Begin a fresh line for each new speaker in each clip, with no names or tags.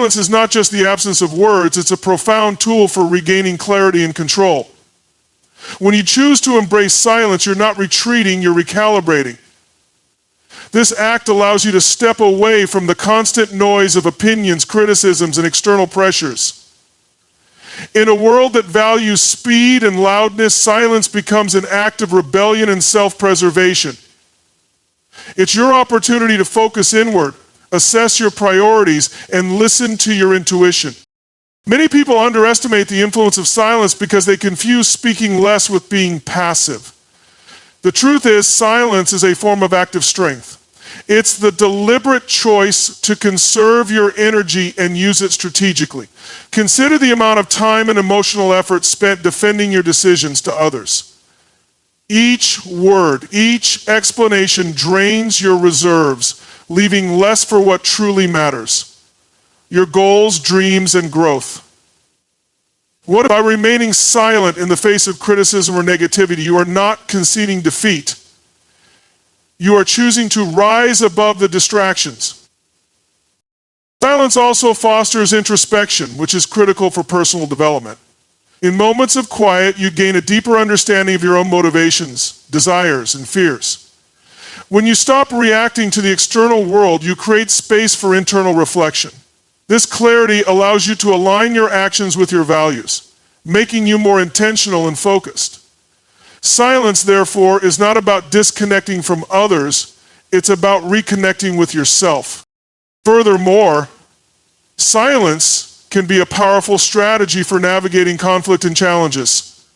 silence is not just the absence of words, it's a profound tool for regaining clarity and control. When you choose to embrace silence, you're not retreating, you're recalibrating. This act allows you to step away from the constant noise of opinions, criticisms, and external pressures. In a world that values speed and loudness, silence becomes an act of rebellion and self-preservation. It's your opportunity to focus inward, assess your priorities, and listen to your intuition. Many people underestimate the influence of silence because they confuse speaking less with being passive. The truth is, silence is a form of active strength. It's the deliberate choice to conserve your energy and use it strategically. Consider the amount of time and emotional effort spent defending your decisions to others. Each word, each explanation drains your reserves, leaving less for what truly matters: your goals, dreams, and growth. What if by remaining silent in the face of criticism or negativity, you are not conceding defeat? You are choosing to rise above the distractions. Silence also fosters introspection, which is critical for personal development. In moments of quiet, you gain a deeper understanding of your own motivations, desires, and fears. When you stop reacting to the external world, you create space for internal reflection. This clarity allows you to align your actions with your values, making you more intentional and focused. Silence, therefore, is not about disconnecting from others, it's about reconnecting with yourself. Furthermore, silence can be a powerful strategy for navigating conflict and challenges.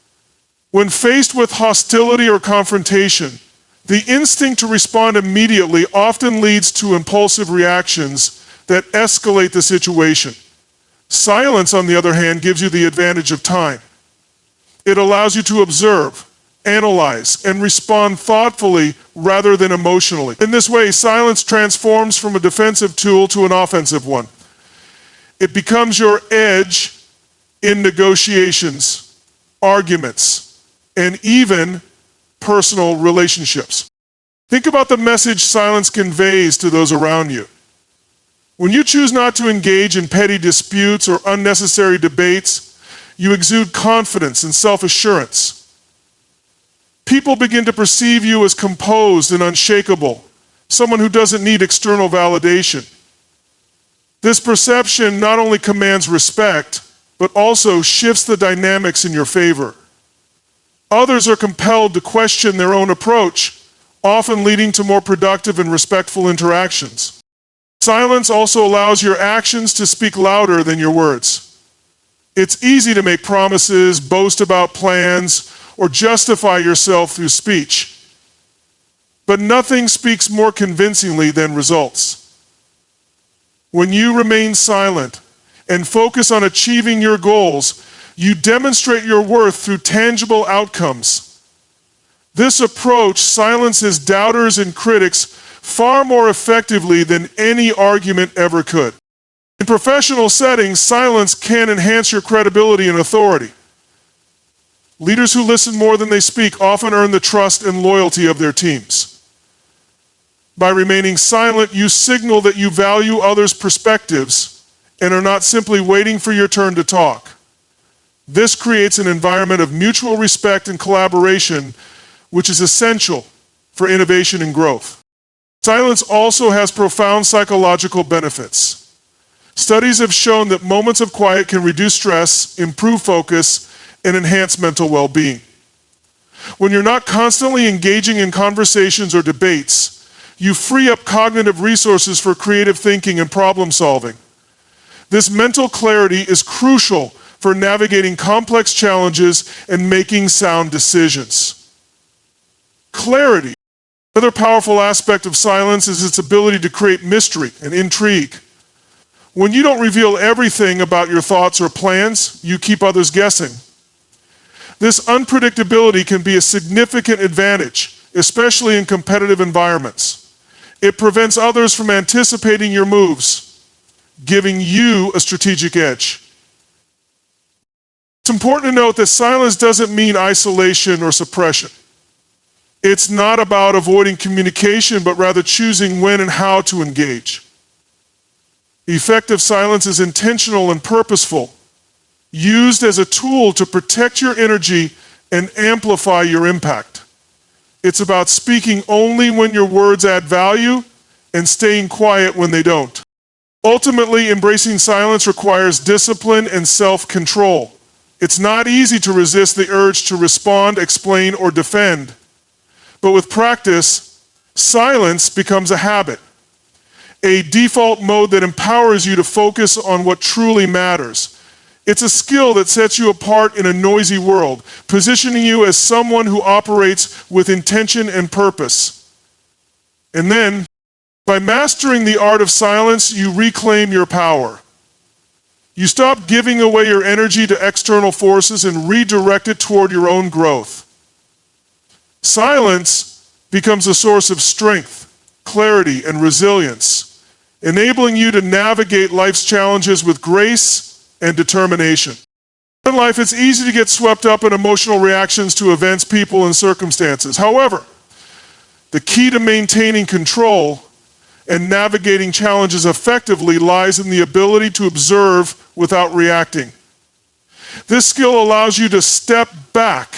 When faced with hostility or confrontation, the instinct to respond immediately often leads to impulsive reactions that escalate the situation. Silence, on the other hand, gives you the advantage of time. It allows you to observe, analyze, and respond thoughtfully rather than emotionally. In this way, silence transforms from a defensive tool to an offensive one. It becomes your edge in negotiations, arguments, and even personal relationships. Think about the message silence conveys to those around you. When you choose not to engage in petty disputes or unnecessary debates, you exude confidence and self-assurance. People begin to perceive you as composed and unshakable, someone who doesn't need external validation. This perception not only commands respect, but also shifts the dynamics in your favor. Others are compelled to question their own approach, often leading to more productive and respectful interactions. Silence also allows your actions to speak louder than your words. It's easy to make promises, boast about plans, or justify yourself through speech. But nothing speaks more convincingly than results. When you remain silent and focus on achieving your goals, you demonstrate your worth through tangible outcomes. This approach silences doubters and critics far more effectively than any argument ever could. In professional settings, silence can enhance your credibility and authority. Leaders who listen more than they speak often earn the trust and loyalty of their teams. By remaining silent, you signal that you value others' perspectives and are not simply waiting for your turn to talk. This creates an environment of mutual respect and collaboration, which is essential for innovation and growth. Silence also has profound psychological benefits. Studies have shown that moments of quiet can reduce stress, improve focus, and enhance mental well-being. When you're not constantly engaging in conversations or debates, you free up cognitive resources for creative thinking and problem solving. This mental clarity is crucial for navigating complex challenges and making sound decisions. Clarity. Another powerful aspect of silence is its ability to create mystery and intrigue. When you don't reveal everything about your thoughts or plans, you keep others guessing. This unpredictability can be a significant advantage, especially in competitive environments. It prevents others from anticipating your moves, giving you a strategic edge. It's important to note that silence doesn't mean isolation or suppression. It's not about avoiding communication, but rather choosing when and how to engage. Effective silence is intentional and purposeful, used as a tool to protect your energy and amplify your impact. It's about speaking only when your words add value and staying quiet when they don't. Ultimately, embracing silence requires discipline and self-control. It's not easy to resist the urge to respond, explain, or defend. But with practice, silence becomes a habit, a default mode that empowers you to focus on what truly matters. It's a skill that sets you apart in a noisy world, positioning you as someone who operates with intention and purpose. And then, by mastering the art of silence, you reclaim your power. You stop giving away your energy to external forces and redirect it toward your own growth. Silence becomes a source of strength, clarity, and resilience, enabling you to navigate life's challenges with grace and determination. In life, it's easy to get swept up in emotional reactions to events, people, and circumstances. However, the key to maintaining control and navigating challenges effectively lies in the ability to observe without reacting. This skill allows you to step back,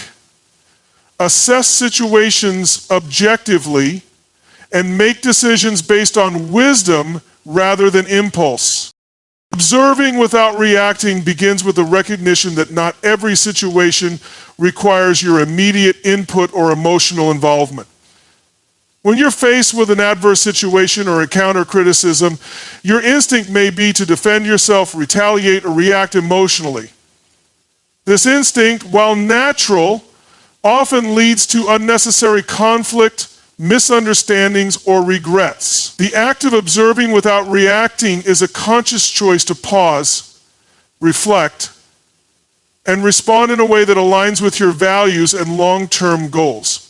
assess situations objectively, and make decisions based on wisdom rather than impulse. Observing without reacting begins with the recognition that not every situation requires your immediate input or emotional involvement. When you're faced with an adverse situation or encounter criticism, your instinct may be to defend yourself, retaliate, or react emotionally. This instinct, while natural, often leads to unnecessary conflict, misunderstandings, or regrets. The act of observing without reacting is a conscious choice to pause, reflect, and respond in a way that aligns with your values and long-term goals.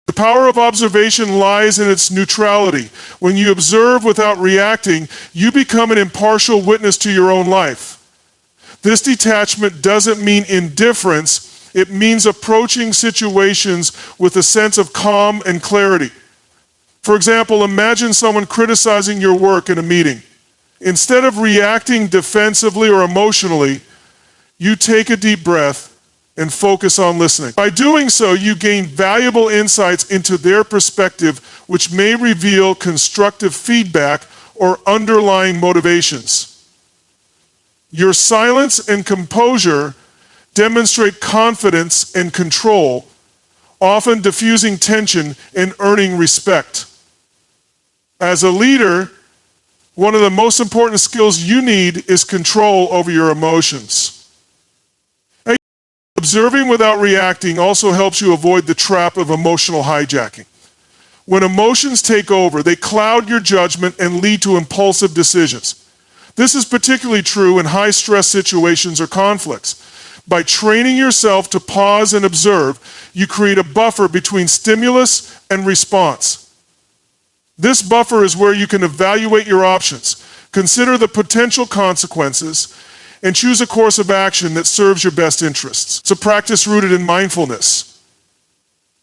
The power of observation lies in its neutrality. When you observe without reacting, you become an impartial witness to your own life. This detachment doesn't mean indifference. It means approaching situations with a sense of calm and clarity. For example, imagine someone criticizing your work in a meeting. Instead of reacting defensively or emotionally, you take a deep breath and focus on listening. By doing so, you gain valuable insights into their perspective, which may reveal constructive feedback or underlying motivations. Your silence and composure demonstrate confidence and control, often diffusing tension and earning respect. As a leader, one of the most important skills you need is control over your emotions. Observing without reacting also helps you avoid the trap of emotional hijacking. When emotions take over, they cloud your judgment and lead to impulsive decisions. This is particularly true in high-stress situations or conflicts. By training yourself to pause and observe, you create a buffer between stimulus and response. This buffer is where you can evaluate your options, consider the potential consequences, and choose a course of action that serves your best interests. It's a practice rooted in mindfulness,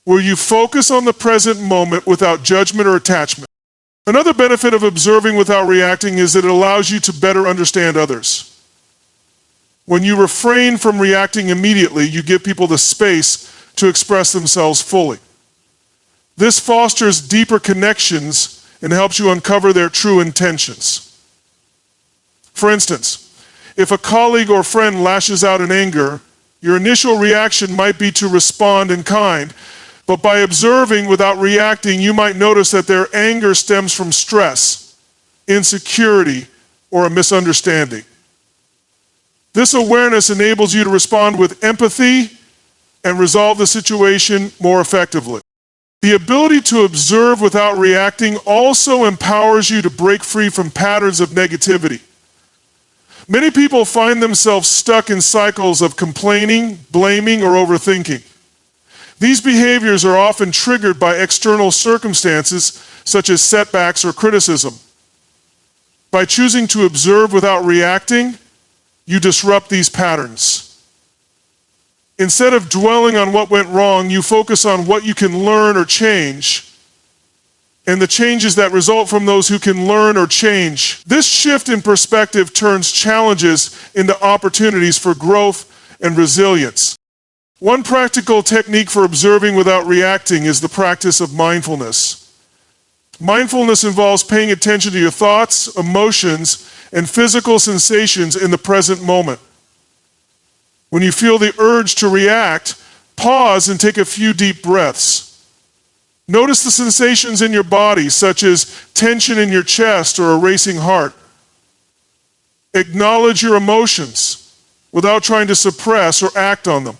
where you focus on the present moment without judgment or attachment. Another benefit of observing without reacting is that it allows you to better understand others. When you refrain from reacting immediately, you give people the space to express themselves fully. This fosters deeper connections and helps you uncover their true intentions. For instance, if a colleague or friend lashes out in anger, your initial reaction might be to respond in kind, but by observing without reacting, you might notice that their anger stems from stress, insecurity, or a misunderstanding. This awareness enables you to respond with empathy and resolve the situation more effectively. The ability to observe without reacting also empowers you to break free from patterns of negativity. Many people find themselves stuck in cycles of complaining, blaming, or overthinking. These behaviors are often triggered by external circumstances such as setbacks or criticism. By choosing to observe without reacting, you disrupt these patterns. Instead of dwelling on what went wrong, you focus on what you can learn or change, and the changes that result from those who can learn or change. This shift in perspective turns challenges into opportunities for growth and resilience. One practical technique for observing without reacting is the practice of mindfulness. Mindfulness involves paying attention to your thoughts, emotions, and physical sensations in the present moment. When you feel the urge to react, pause and take a few deep breaths. Notice the sensations in your body, such as tension in your chest or a racing heart. Acknowledge your emotions without trying to suppress or act on them.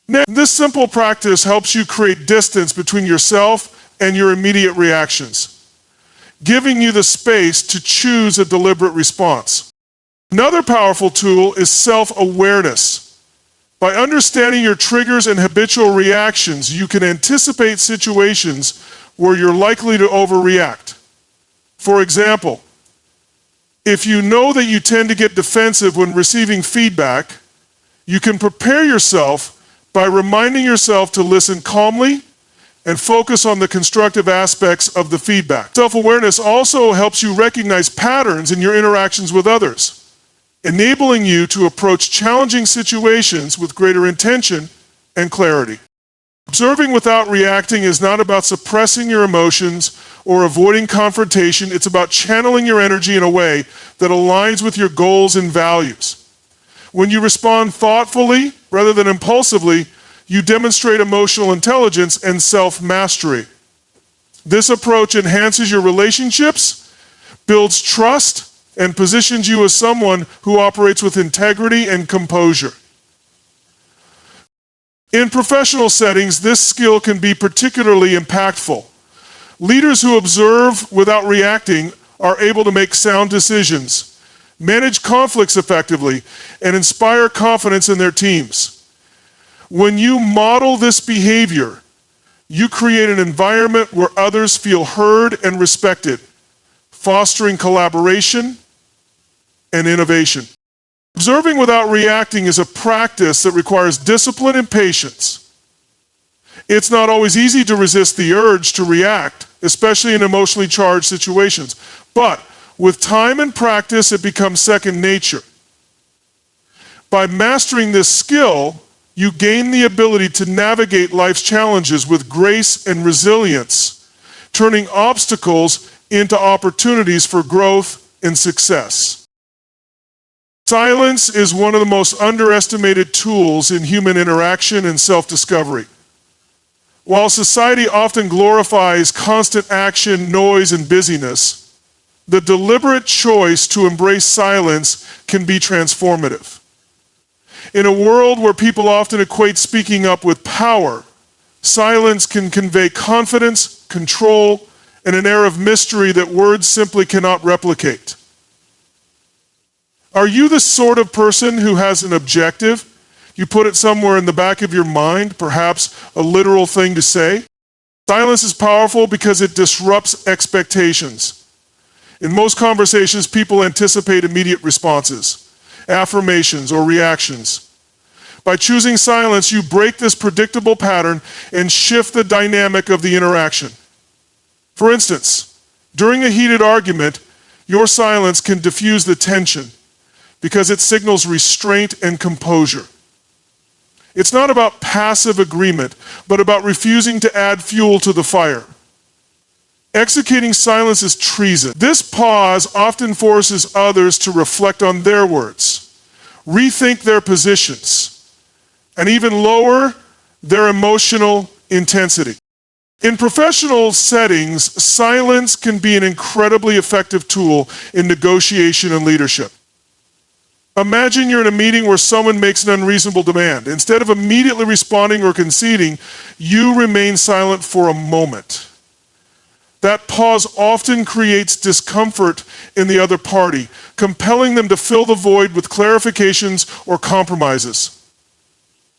Next, this simple practice helps you create distance between yourself and your immediate reactions, giving you the space to choose a deliberate response. Another powerful tool is self-awareness. By understanding your triggers and habitual reactions, you can anticipate situations where you're likely to overreact. For example, if you know that you tend to get defensive when receiving feedback, you can prepare yourself by reminding yourself to listen calmly and focus on the constructive aspects of the feedback. Self-awareness also helps you recognize patterns in your interactions with others, enabling you to approach challenging situations with greater intention and clarity. Observing without reacting is not about suppressing your emotions or avoiding confrontation. It's about channeling your energy in a way that aligns with your goals and values. When you respond thoughtfully rather than impulsively, you demonstrate emotional intelligence and self-mastery. This approach enhances your relationships, builds trust, and positions you as someone who operates with integrity and composure. In professional settings, this skill can be particularly impactful. Leaders who observe without reacting are able to make sound decisions, manage conflicts effectively, and inspire confidence in their teams. When you model this behavior, you create an environment where others feel heard and respected, fostering collaboration and innovation. Observing without reacting is a practice that requires discipline and patience. It's not always easy to resist the urge to react, especially in emotionally charged situations. But with time and practice, it becomes second nature. By mastering this skill, you gain the ability to navigate life's challenges with grace and resilience, turning obstacles into opportunities for growth and success. Silence is one of the most underestimated tools in human interaction and self-discovery. While society often glorifies constant action, noise, and busyness, the deliberate choice to embrace silence can be transformative. In a world where people often equate speaking up with power, silence can convey confidence, control, and an air of mystery that words simply cannot replicate. Are you the sort of person who has an objective? You put it somewhere in the back of your mind, perhaps a literal thing to say. Silence is powerful because it disrupts expectations. In most conversations, people anticipate immediate responses, affirmations, or reactions. By choosing silence, you break this predictable pattern and shift the dynamic of the interaction. For instance, during a heated argument, your silence can diffuse the tension because it signals restraint and composure. It's not about passive agreement, but about refusing to add fuel to the fire. Executing silence is treason. This pause often forces others to reflect on their words, rethink their positions, and even lower their emotional intensity. In professional settings, silence can be an incredibly effective tool in negotiation and leadership. Imagine you're in a meeting where someone makes an unreasonable demand. Instead of immediately responding or conceding, you remain silent for a moment. That pause often creates discomfort in the other party, compelling them to fill the void with clarifications or compromises.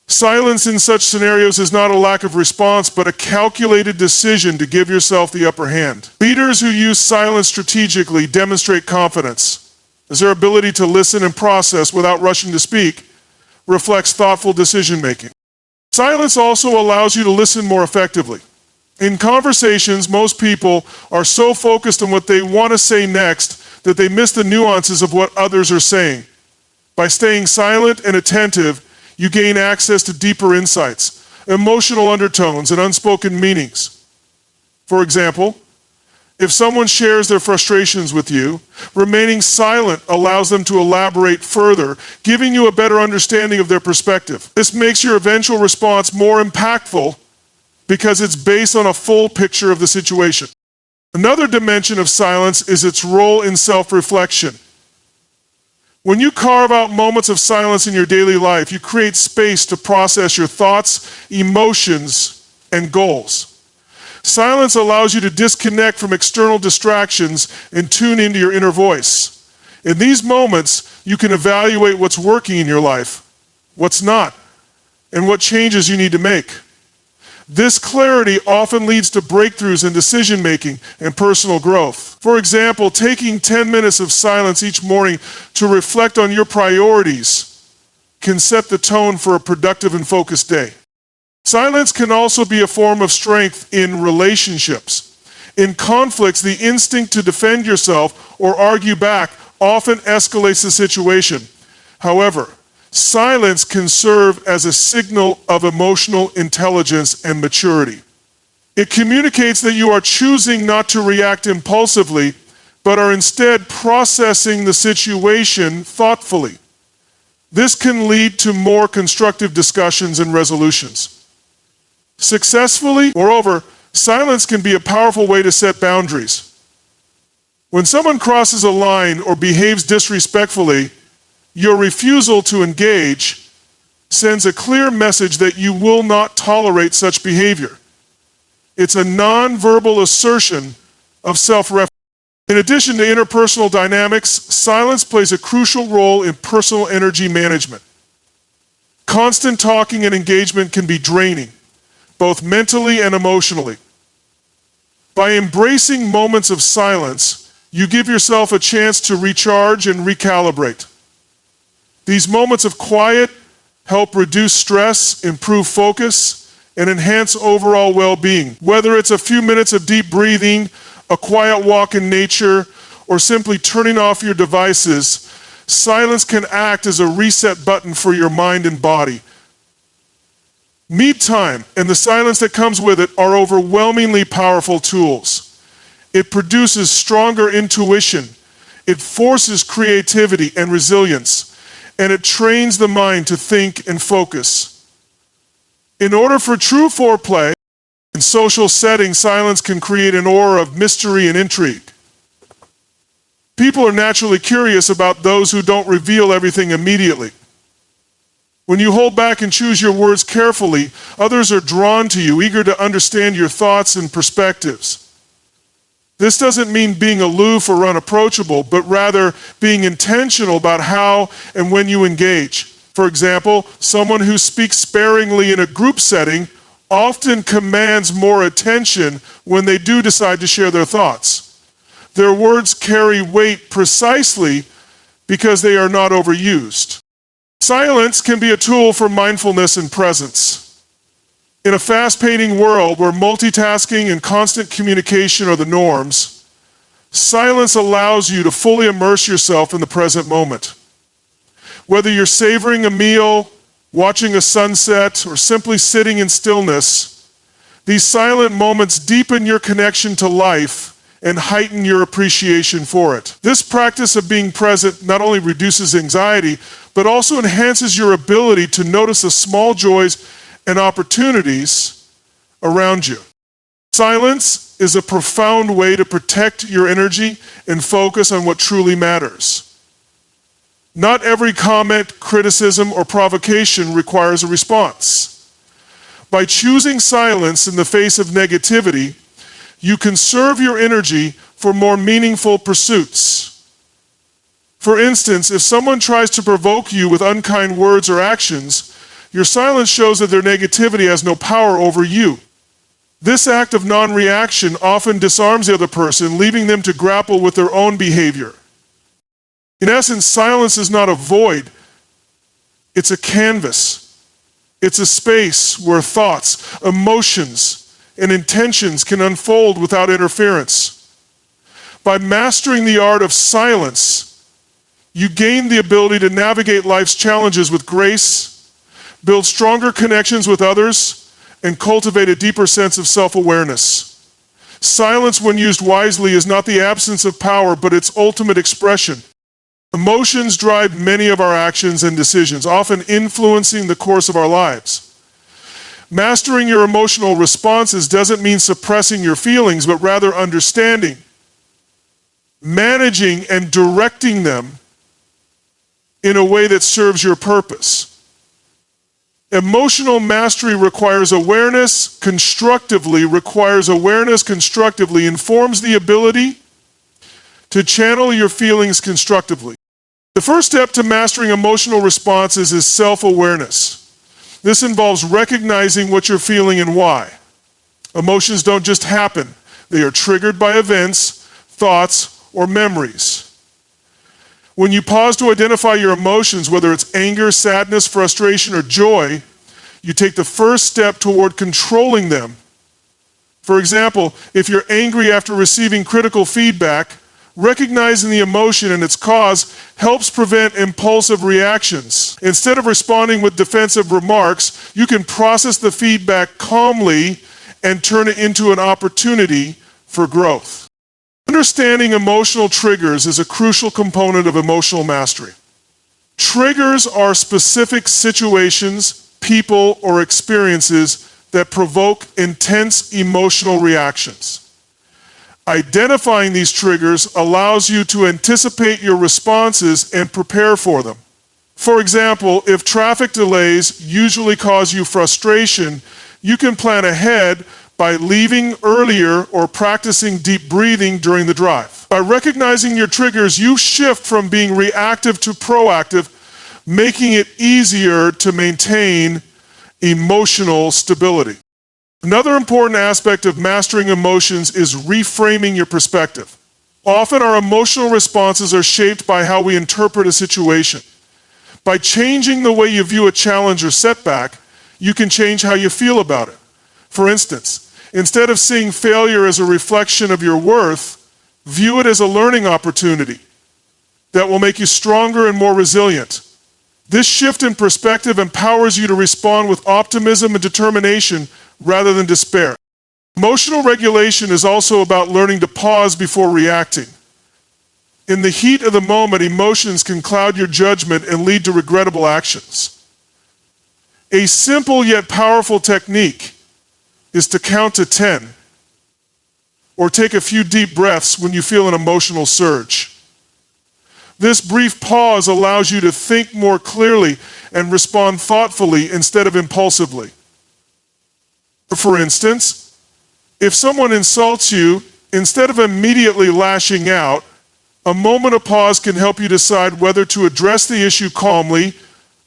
Silence in such scenarios is not a lack of response, but a calculated decision to give yourself the upper hand. Leaders who use silence strategically demonstrate confidence, as their ability to listen and process without rushing to speak reflects thoughtful decision-making. Silence also allows you to listen more effectively. In conversations, most people are so focused on what they want to say next that they miss the nuances of what others are saying. By staying silent and attentive, you gain access to deeper insights, emotional undertones, and unspoken meanings. For example, if someone shares their frustrations with you, remaining silent allows them to elaborate further, giving you a better understanding of their perspective. This makes your eventual response more impactful because it's based on a full picture of the situation. Another dimension of silence is its role in self-reflection. When you carve out moments of silence in your daily life, you create space to process your thoughts, emotions, and goals. Silence allows you to disconnect from external distractions and tune into your inner voice. In these moments, you can evaluate what's working in your life, what's not, and what changes you need to make. This clarity often leads to breakthroughs in decision-making and personal growth. For example, taking 10 minutes of silence each morning to reflect on your priorities can set the tone for a productive and focused day. Silence can also be a form of strength in relationships. In conflicts, the instinct to defend yourself or argue back often escalates the situation. However, silence can serve as a signal of emotional intelligence and maturity. It communicates that you are choosing not to react impulsively, but are instead processing the situation thoughtfully. This can lead to more constructive discussions and resolutions. Moreover, silence can be a powerful way to set boundaries. When someone crosses a line or behaves disrespectfully, your refusal to engage sends a clear message that you will not tolerate such behavior. It's a non-verbal assertion of self-reference. In addition to interpersonal dynamics, silence plays a crucial role in personal energy management. Constant talking and engagement can be draining, both mentally and emotionally. By embracing moments of silence, you give yourself a chance to recharge and recalibrate. These moments of quiet help reduce stress, improve focus, and enhance overall well-being. Whether it's a few minutes of deep breathing, a quiet walk in nature, or simply turning off your devices, silence can act as a reset button for your mind and body. Me time and the silence that comes with it are overwhelmingly powerful tools. It produces stronger intuition, it forces creativity and resilience, and it trains the mind to think and focus. In order for true foreplay, in social settings, silence can create an aura of mystery and intrigue. People are naturally curious about those who don't reveal everything immediately. When you hold back and choose your words carefully, others are drawn to you, eager to understand your thoughts and perspectives. This doesn't mean being aloof or unapproachable, but rather being intentional about how and when you engage. For example, someone who speaks sparingly in a group setting often commands more attention when they do decide to share their thoughts. Their words carry weight precisely because they are not overused. Silence can be a tool for mindfulness and presence. In a fast-paced world where multitasking and constant communication are the norms, silence allows you to fully immerse yourself in the present moment. Whether you're savoring a meal, watching a sunset, or simply sitting in stillness, these silent moments deepen your connection to life and heighten your appreciation for it. This practice of being present not only reduces anxiety, but also enhances your ability to notice the small joys and opportunities around you. Silence is a profound way to protect your energy and focus on what truly matters. Not every comment, criticism, or provocation requires a response. By choosing silence in the face of negativity, you conserve your energy for more meaningful pursuits. For instance, if someone tries to provoke you with unkind words or actions, your silence shows that their negativity has no power over you. This act of non-reaction often disarms the other person, leaving them to grapple with their own behavior. In essence, silence is not a void, it's a canvas. It's a space where thoughts, emotions, and intentions can unfold without interference. By mastering the art of silence, you gain the ability to navigate life's challenges with grace, build stronger connections with others, and cultivate a deeper sense of self-awareness. Silence, when used wisely, is not the absence of power, but its ultimate expression. Emotions drive many of our actions and decisions, often influencing the course of our lives. Mastering your emotional responses doesn't mean suppressing your feelings, but rather understanding, managing, and directing them in a way that serves your purpose. Emotional mastery requires awareness constructively, informs the ability to channel your feelings constructively. The first step to mastering emotional responses is self-awareness. This involves recognizing what you're feeling and why. Emotions don't just happen. They are triggered by events, thoughts, or memories. When you pause to identify your emotions, whether it's anger, sadness, frustration, or joy, you take the first step toward controlling them. For example, if you're angry after receiving critical feedback, recognizing the emotion and its cause helps prevent impulsive reactions. Instead of responding with defensive remarks, you can process the feedback calmly and turn it into an opportunity for growth. Understanding emotional triggers is a crucial component of emotional mastery. Triggers are specific situations, people, or experiences that provoke intense emotional reactions. Identifying these triggers allows you to anticipate your responses and prepare for them. For example, if traffic delays usually cause you frustration, you can plan ahead by leaving earlier or practicing deep breathing during the drive. By recognizing your triggers, you shift from being reactive to proactive, making it easier to maintain emotional stability. Another important aspect of mastering emotions is reframing your perspective. Often our emotional responses are shaped by how we interpret a situation. By changing the way you view a challenge or setback, you can change how you feel about it. For instance, instead of seeing failure as a reflection of your worth, view it as a learning opportunity that will make you stronger and more resilient. This shift in perspective empowers you to respond with optimism and determination rather than despair. Emotional regulation is also about learning to pause before reacting. In the heat of the moment, emotions can cloud your judgment and lead to regrettable actions. A simple yet powerful technique is to count to 10 or take a few deep breaths when you feel an emotional surge. This brief pause allows you to think more clearly and respond thoughtfully instead of impulsively. For instance, if someone insults you, instead of immediately lashing out, a moment of pause can help you decide whether to address the issue calmly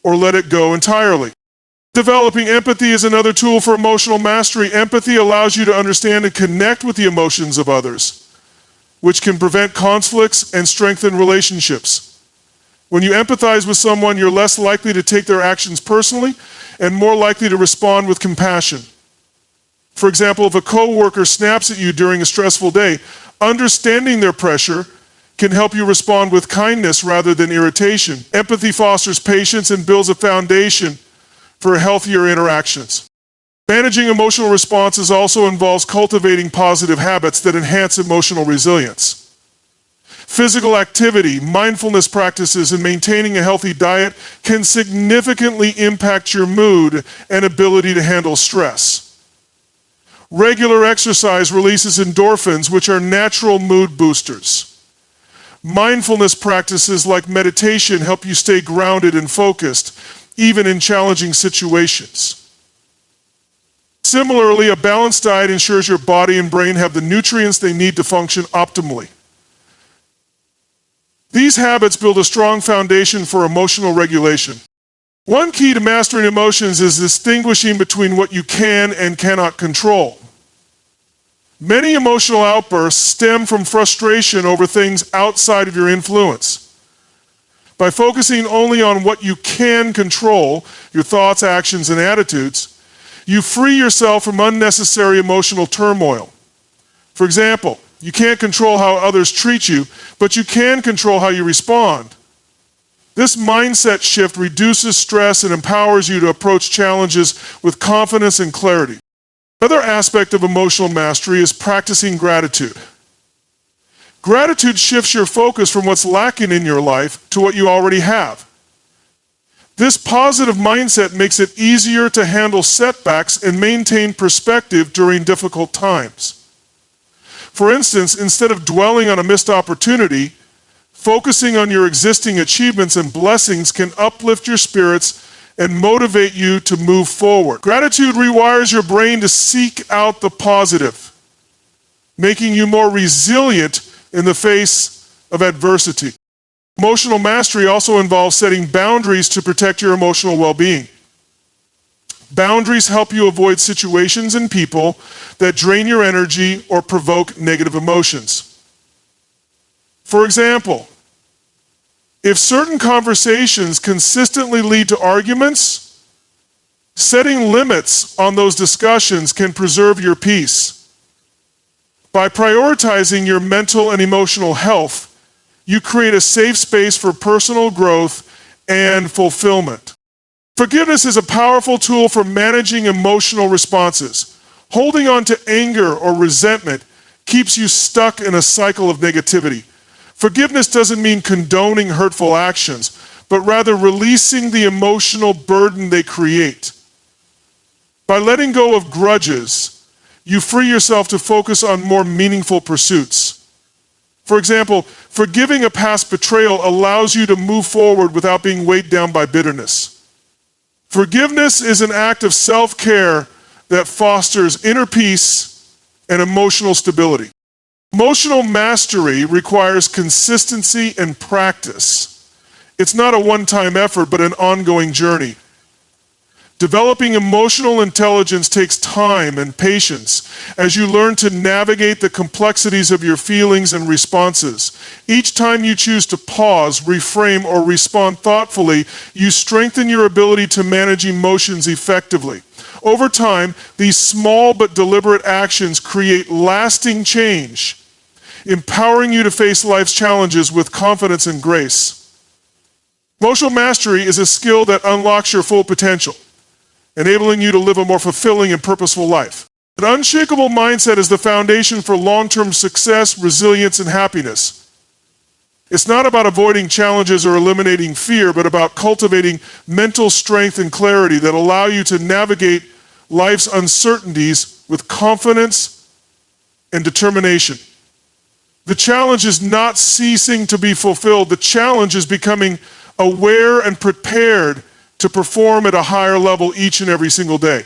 or let it go entirely. Developing empathy is another tool for emotional mastery. Empathy allows you to understand and connect with the emotions of others, which can prevent conflicts and strengthen relationships. When you empathize with someone, you're less likely to take their actions personally and more likely to respond with compassion. For example, if a coworker snaps at you during a stressful day, understanding their pressure can help you respond with kindness rather than irritation. Empathy fosters patience and builds a foundation for healthier interactions. Managing emotional responses also involves cultivating positive habits that enhance emotional resilience. Physical activity, mindfulness practices, and maintaining a healthy diet can significantly impact your mood and ability to handle stress. Regular exercise releases endorphins, which are natural mood boosters. Mindfulness practices like meditation help you stay grounded and focused, even in challenging situations. Similarly, a balanced diet ensures your body and brain have the nutrients they need to function optimally. These habits build a strong foundation for emotional regulation. One key to mastering emotions is distinguishing between what you can and cannot control. Many emotional outbursts stem from frustration over things outside of your influence. By focusing only on what you can control, your thoughts, actions, and attitudes, You free yourself from unnecessary emotional turmoil. For example, you can't control how others treat you, but you can control how you respond. This mindset shift reduces stress and empowers you to approach challenges with confidence and clarity. Another aspect of emotional mastery is practicing gratitude. Gratitude shifts your focus from what's lacking in your life to what you already have. This positive mindset makes it easier to handle setbacks and maintain perspective during difficult times. For instance, instead of dwelling on a missed opportunity, focusing on your existing achievements and blessings can uplift your spirits and motivate you to move forward. Gratitude rewires your brain to seek out the positive, making you more resilient in the face of adversity. Emotional mastery also involves setting boundaries to protect your emotional well-being. Boundaries help you avoid situations and people that drain your energy or provoke negative emotions. For example, if certain conversations consistently lead to arguments, setting limits on those discussions can preserve your peace. By prioritizing your mental and emotional health, you create a safe space for personal growth and fulfillment. Forgiveness is a powerful tool for managing emotional responses. Holding on to anger or resentment keeps you stuck in a cycle of negativity. Forgiveness doesn't mean condoning hurtful actions, but rather releasing the emotional burden they create. By letting go of grudges, you free yourself to focus on more meaningful pursuits. For example, forgiving a past betrayal allows you to move forward without being weighed down by bitterness. Forgiveness is an act of self-care that fosters inner peace and emotional stability. Emotional mastery requires consistency and practice. It's not a one-time effort, but an ongoing journey. Developing emotional intelligence takes time and patience as you learn to navigate the complexities of your feelings and responses. Each time you choose to pause, reframe, or respond thoughtfully, you strengthen your ability to manage emotions effectively. Over time, these small but deliberate actions create lasting change, empowering you to face life's challenges with confidence and grace. Emotional mastery is a skill that unlocks your full potential, enabling you to live a more fulfilling and purposeful life. An unshakable mindset is the foundation for long-term success, resilience, and happiness. It's not about avoiding challenges or eliminating fear, but about cultivating mental strength and clarity that allow you to navigate life's uncertainties with confidence and determination. The challenge is not ceasing to be fulfilled. The challenge is becoming aware and prepared to perform at a higher level each and every single day.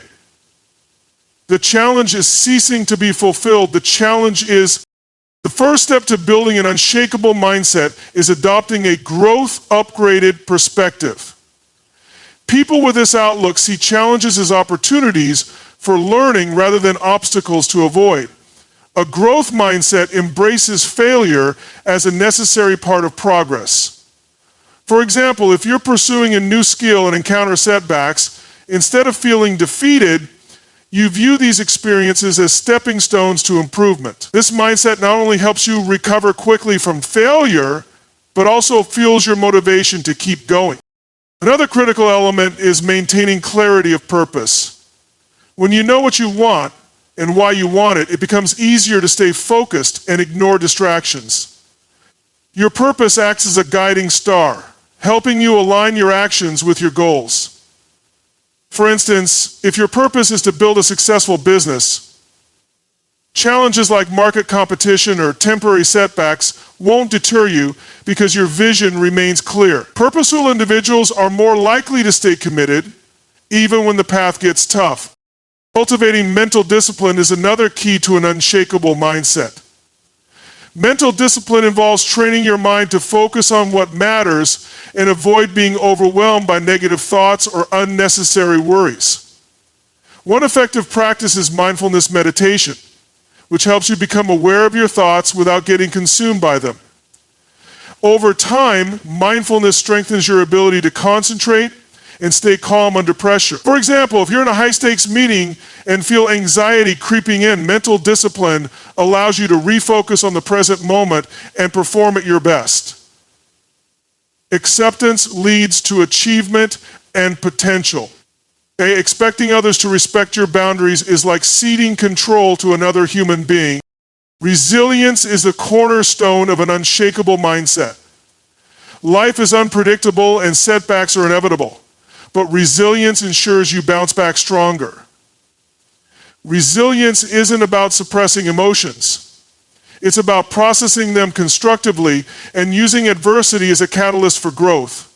The challenge is ceasing to be fulfilled. The challenge is the first step to building an unshakable mindset is adopting a growth upgraded perspective. People with this outlook see challenges as opportunities for learning rather than obstacles to avoid. A growth mindset embraces failure as a necessary part of progress. For example, if you're pursuing a new skill and encounter setbacks, instead of feeling defeated, you view these experiences as stepping stones to improvement. This mindset not only helps you recover quickly from failure, but also fuels your motivation to keep going. Another critical element is maintaining clarity of purpose. When you know what you want and why you want it, it becomes easier to stay focused and ignore distractions. Your purpose acts as a guiding star, helping you align your actions with your goals. For instance, if your purpose is to build a successful business, challenges like market competition or temporary setbacks won't deter you because your vision remains clear. Purposeful individuals are more likely to stay committed even when the path gets tough. Cultivating mental discipline is another key to an unshakable mindset. Mental discipline involves training your mind to focus on what matters and avoid being overwhelmed by negative thoughts or unnecessary worries. One effective practice is mindfulness meditation, which helps you become aware of your thoughts without getting consumed by them. Over time, mindfulness strengthens your ability to concentrate and stay calm under pressure. For example, if you're in a high-stakes meeting and feel anxiety creeping in, mental discipline allows you to refocus on the present moment and perform at your best. Acceptance leads to achievement and potential. Okay? Expecting others to respect your boundaries is like ceding control to another human being. Resilience is the cornerstone of an unshakable mindset. Life is unpredictable and setbacks are inevitable, but resilience ensures you bounce back stronger. Resilience isn't about suppressing emotions. It's about processing them constructively and using adversity as a catalyst for growth.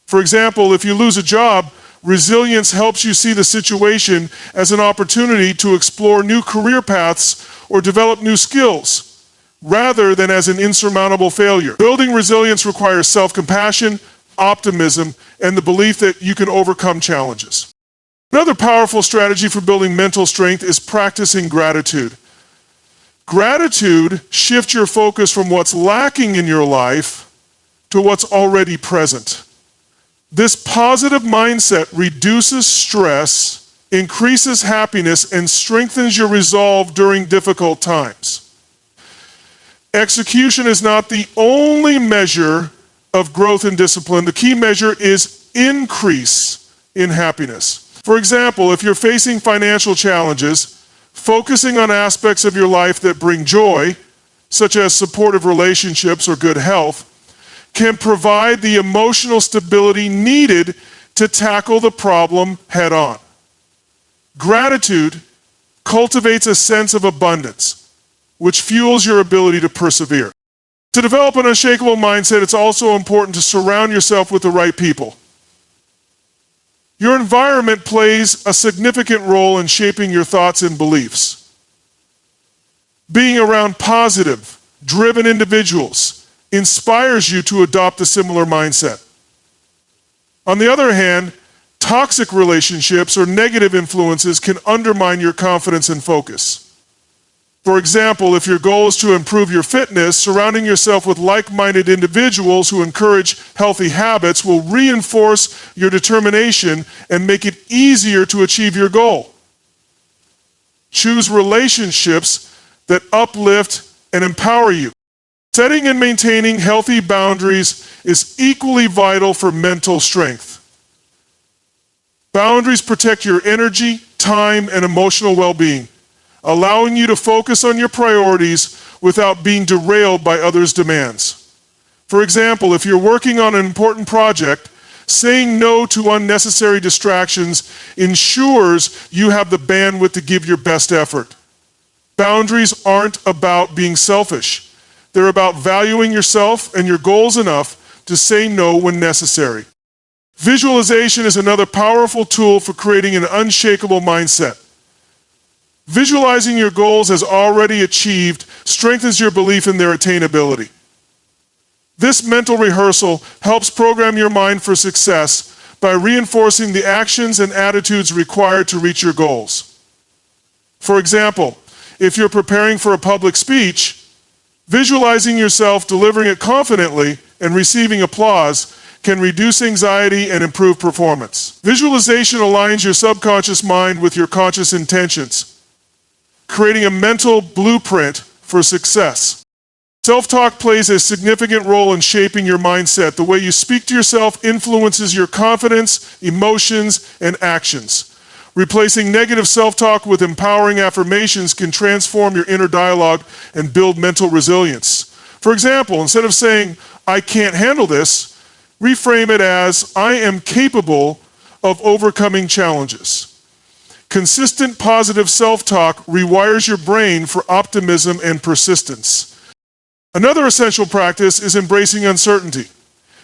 For example, if you lose a job, resilience helps you see the situation as an opportunity to explore new career paths or develop new skills, rather than as an insurmountable failure. Building resilience requires self-compassion, optimism, and the belief that you can overcome challenges. Another powerful strategy for building mental strength is practicing gratitude. Gratitude shifts your focus from what's lacking in your life to what's already present. This positive mindset reduces stress, increases happiness, and strengthens your resolve during difficult times. Execution is not the only measure of growth and discipline. The key measure is increase in happiness. For example, if you're facing financial challenges, focusing on aspects of your life that bring joy, such as supportive relationships or good health, can provide the emotional stability needed to tackle the problem head on. Gratitude cultivates a sense of abundance, which fuels your ability to persevere. To develop an unshakable mindset, it's also important to surround yourself with the right people. Your environment plays a significant role in shaping your thoughts and beliefs. Being around positive, driven individuals inspires you to adopt a similar mindset. On the other hand, toxic relationships or negative influences can undermine your confidence and focus. For example, if your goal is to improve your fitness, surrounding yourself with like-minded individuals who encourage healthy habits will reinforce your determination and make it easier to achieve your goal. Choose relationships that uplift and empower you. Setting and maintaining healthy boundaries is equally vital for mental strength. Boundaries protect your energy, time, and emotional well-being, allowing you to focus on your priorities without being derailed by others' demands. For example, if you're working on an important project, saying no to unnecessary distractions ensures you have the bandwidth to give your best effort. Boundaries aren't about being selfish. They're about valuing yourself and your goals enough to say no when necessary. Visualization is another powerful tool for creating an unshakable mindset. Visualizing your goals as already achieved strengthens your belief in their attainability. This mental rehearsal helps program your mind for success by reinforcing the actions and attitudes required to reach your goals. For example, if you're preparing for a public speech, visualizing yourself delivering it confidently and receiving applause can reduce anxiety and improve performance. Visualization aligns your subconscious mind with your conscious intentions, creating a mental blueprint for success. Self-talk plays a significant role in shaping your mindset. The way you speak to yourself influences your confidence, emotions, and actions. Replacing negative self-talk with empowering affirmations can transform your inner dialogue and build mental resilience. For example, instead of saying, "I can't handle this," reframe it as, "I am capable of overcoming challenges." Consistent positive self-talk rewires your brain for optimism and persistence. Another essential practice is embracing uncertainty.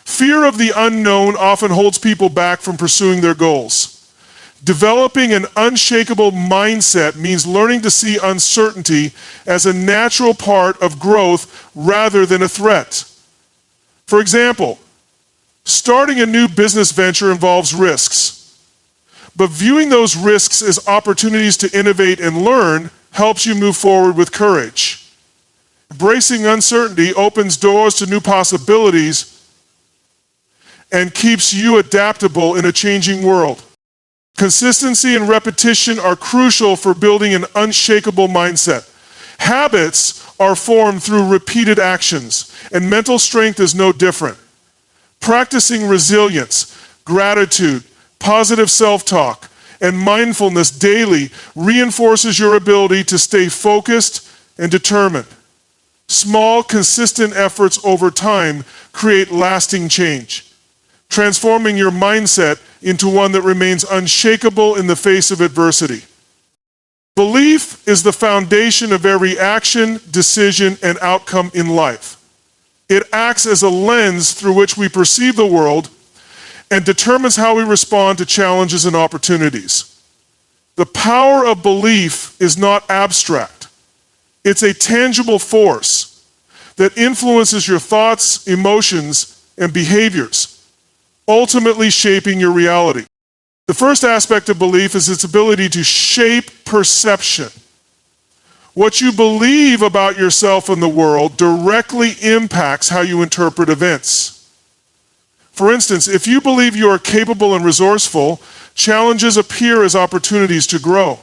Fear of the unknown often holds people back from pursuing their goals. Developing an unshakable mindset means learning to see uncertainty as a natural part of growth rather than a threat. For example, starting a new business venture involves risks, but viewing those risks as opportunities to innovate and learn helps you move forward with courage. Embracing uncertainty opens doors to new possibilities and keeps you adaptable in a changing world. Consistency and repetition are crucial for building an unshakable mindset. Habits are formed through repeated actions, and mental strength is no different. Practicing resilience, gratitude, positive self-talk, and mindfulness daily reinforces your ability to stay focused and determined. Small, consistent efforts over time create lasting change, transforming your mindset into one that remains unshakable in the face of adversity. Belief is the foundation of every action, decision, and outcome in life. It acts as a lens through which we perceive the world and determines how we respond to challenges and opportunities. The power of belief is not abstract. It's a tangible force that influences your thoughts, emotions, and behaviors, ultimately shaping your reality. The first aspect of belief is its ability to shape perception. What you believe about yourself and the world directly impacts how you interpret events. For instance, if you believe you are capable and resourceful, challenges appear as opportunities to grow.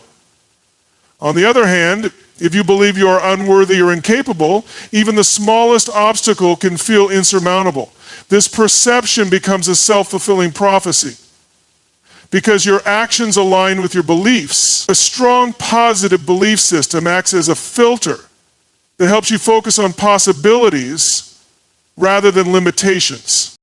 On the other hand, if you believe you are unworthy or incapable, even the smallest obstacle can feel insurmountable. This perception becomes a self-fulfilling prophecy because your actions align with your beliefs. A strong positive belief system acts as a filter that helps you focus on possibilities rather than limitations.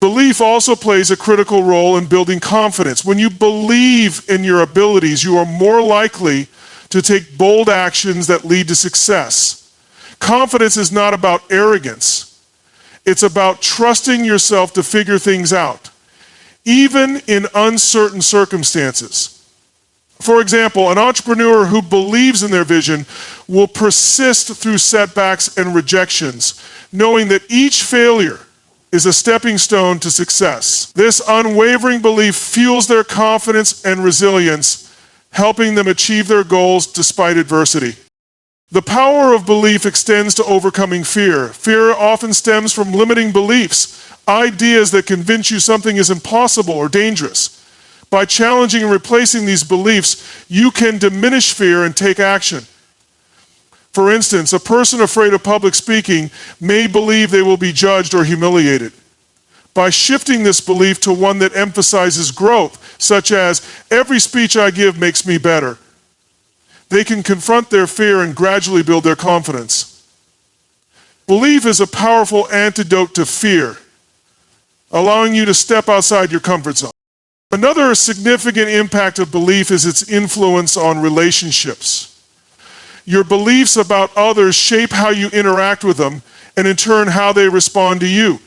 Belief also plays a critical role in building confidence. When you believe in your abilities, you are more likely to take bold actions that lead to success. Confidence is not about arrogance. It's about trusting yourself to figure things out, even in uncertain circumstances. For example, an entrepreneur who believes in their vision will persist through setbacks and rejections, knowing that each failure is a stepping stone to success. This unwavering belief fuels their confidence and resilience, helping them achieve their goals despite adversity. The power of belief extends to overcoming fear. Fear often stems from limiting beliefs, ideas that convince you something is impossible or dangerous. By challenging and replacing these beliefs, you can diminish fear and take action. For instance, a person afraid of public speaking may believe they will be judged or humiliated. By shifting this belief to one that emphasizes growth, such as, every speech I give makes me better, they can confront their fear and gradually build their confidence. Belief is a powerful antidote to fear, allowing you to step outside your comfort zone. Another significant impact of belief is its influence on relationships. Your beliefs about others shape how you interact with them, and in turn, how they respond to you.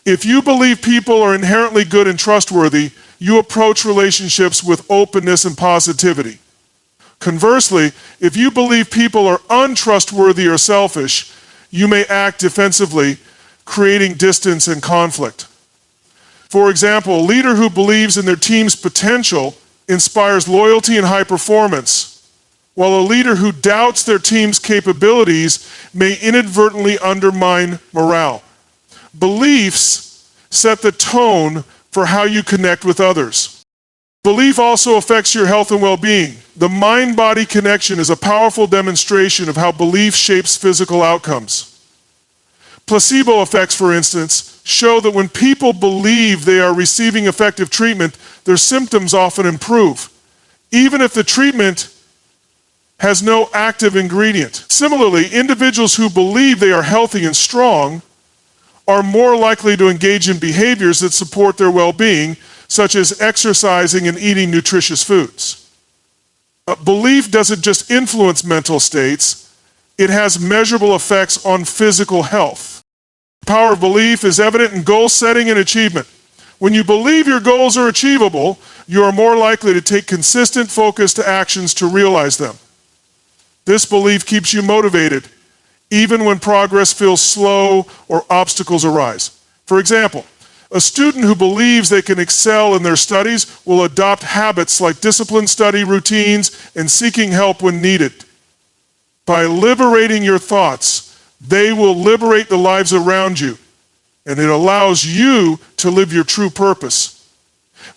If you believe people are inherently good and trustworthy, you approach relationships with openness and positivity. Conversely, if you believe people are untrustworthy or selfish, you may act defensively, creating distance and conflict. For example, a leader who believes in their team's potential inspires loyalty and high performance, while a leader who doubts their team's capabilities may inadvertently undermine morale. Beliefs set the tone for how you connect with others. Belief also affects your health and well-being. The mind-body connection is a powerful demonstration of how belief shapes physical outcomes. Placebo effects, for instance, show that when people believe they are receiving effective treatment, their symptoms often improve, even if the treatment has no active ingredient. Similarly, individuals who believe they are healthy and strong are more likely to engage in behaviors that support their well-being, such as exercising and eating nutritious foods. Belief doesn't just influence mental states, it has measurable effects on physical health. The power of belief is evident in goal setting and achievement. When you believe your goals are achievable, you are more likely to take consistent, focused actions to realize them. This belief keeps you motivated, even when progress feels slow or obstacles arise. For example, a student who believes they can excel in their studies will adopt habits like disciplined study routines and seeking help when needed. By liberating your thoughts, they will liberate the lives around you, and it allows you to live your true purpose.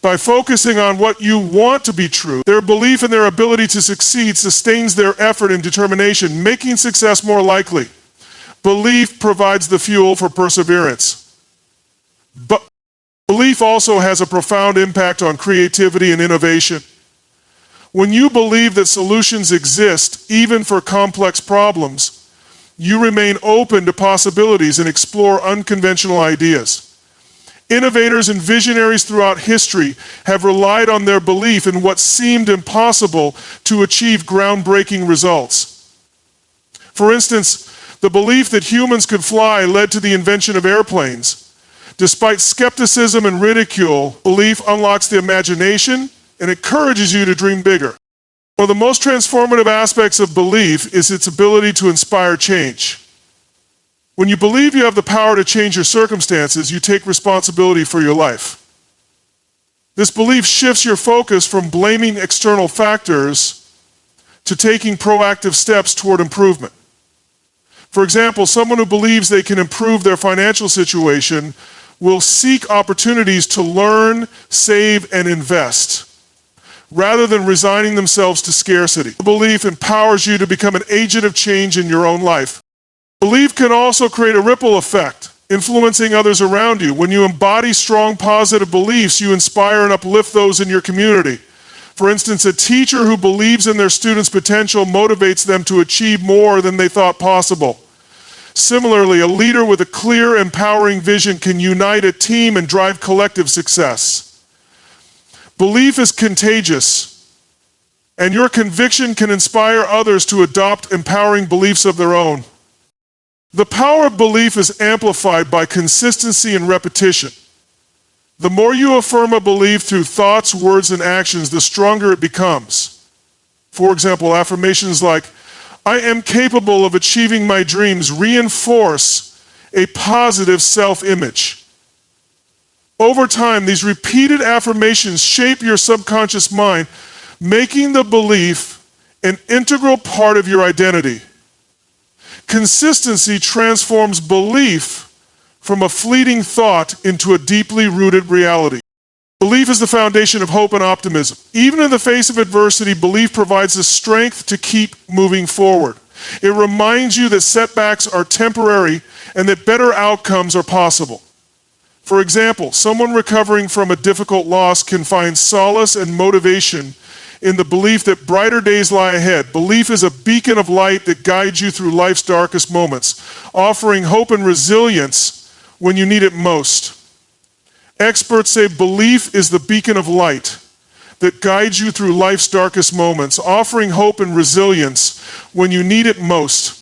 By focusing on what you want to be true, their belief in their ability to succeed sustains their effort and determination, making success more likely. Belief provides the fuel for perseverance. But belief also has a profound impact on creativity and innovation. When you believe that solutions exist, even for complex problems, you remain open to possibilities and explore unconventional ideas. Innovators and visionaries throughout history have relied on their belief in what seemed impossible to achieve groundbreaking results. For instance, the belief that humans could fly led to the invention of airplanes. Despite skepticism and ridicule, belief unlocks the imagination and encourages you to dream bigger. One of the most transformative aspects of belief is its ability to inspire change. When you believe you have the power to change your circumstances, you take responsibility for your life. This belief shifts your focus from blaming external factors to taking proactive steps toward improvement. For example, someone who believes they can improve their financial situation will seek opportunities to learn, save, and invest, rather than resigning themselves to scarcity. The belief empowers you to become an agent of change in your own life. Belief can also create a ripple effect, influencing others around you. When you embody strong positive beliefs, you inspire and uplift those in your community. For instance, a teacher who believes in their students' potential motivates them to achieve more than they thought possible. Similarly, a leader with a clear, empowering vision can unite a team and drive collective success. Belief is contagious, and your conviction can inspire others to adopt empowering beliefs of their own. The power of belief is amplified by consistency and repetition. The more you affirm a belief through thoughts, words, and actions, the stronger it becomes. For example, affirmations like, "I am capable of achieving my dreams," reinforce a positive self-image. Over time, these repeated affirmations shape your subconscious mind, making the belief an integral part of your identity. Consistency transforms belief from a fleeting thought into a deeply rooted reality. Belief is the foundation of hope and optimism. Even in the face of adversity, belief provides the strength to keep moving forward. It reminds you that setbacks are temporary and that better outcomes are possible. For example, someone recovering from a difficult loss can find solace and motivation in the belief that brighter days lie ahead. Belief is a beacon of light that guides you through life's darkest moments, offering hope and resilience when you need it most. Experts say belief is the beacon of light that guides you through life's darkest moments, offering hope and resilience when you need it most.